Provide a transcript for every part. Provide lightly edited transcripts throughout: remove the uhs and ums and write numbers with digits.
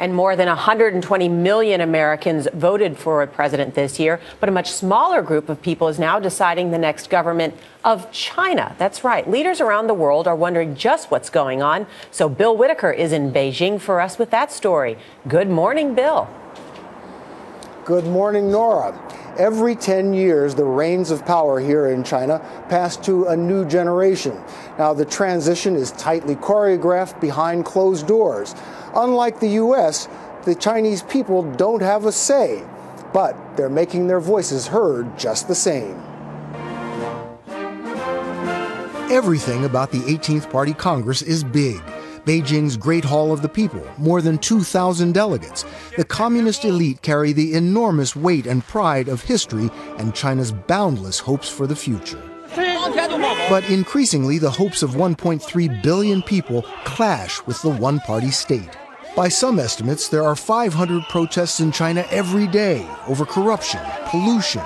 And more than 120 million Americans voted for a president this year, but a much smaller group of people is now deciding the next government of China. That's right. Leaders around the world are wondering just what's going on. So Bill Whitaker is in Beijing for us with that story. Good morning, Bill. Good morning, Nora. Every 10 years, the reins of power here in China pass to a new generation. Now, the transition is tightly choreographed behind closed doors. Unlike the U.S., the Chinese people don't have a say, but they're making their voices heard just the same. Everything about the 18th Party Congress is big. Beijing's Great Hall of the People, more than 2,000 delegates. The communist elite carry the enormous weight and pride of history and China's boundless hopes for the future. But increasingly, the hopes of 1.3 billion people clash with the one-party state. By some estimates, there are 500 protests in China every day over corruption, pollution.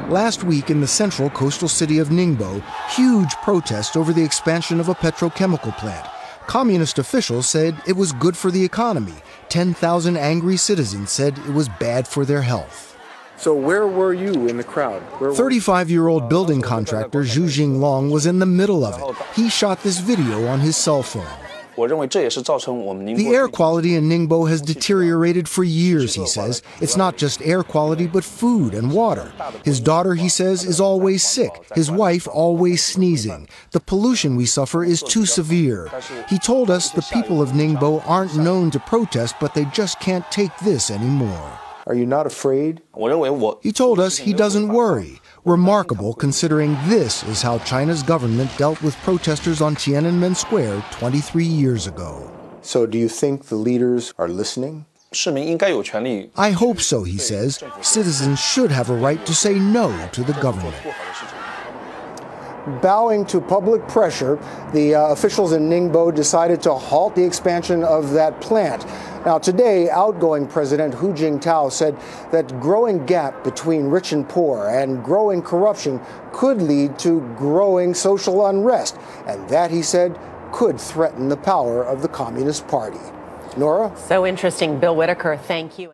Last week in the central coastal city of Ningbo, huge protests over the expansion of a petrochemical plant. Communist officials said it was good for the economy. 10,000 angry citizens said it was bad for their health. So where were you in the crowd? 35-year-old building contractor Zhu Jinglong was in the middle of it. He shot this video on his cell phone. The air quality in Ningbo has deteriorated for years, he says. It's not just air quality, but food and water. His daughter, he says, is always sick. His wife always sneezing. The pollution we suffer is too severe. He told us the people of Ningbo aren't known to protest, but they just can't take this anymore. Are you not afraid? He told us he doesn't worry. Remarkable considering this is how China's government dealt with protesters on Tiananmen Square 23 years ago. So do you think the leaders are listening? I hope so, he says. Citizens should have a right to say no to the government. Bowing to public pressure, the officials in Ningbo decided to halt the expansion of that plant. Now, today, outgoing President Hu Jintao said that growing gap between rich and poor and growing corruption could lead to growing social unrest, and that, he said, could threaten the power of the Communist Party. Nora? So interesting. Bill Whitaker, thank you.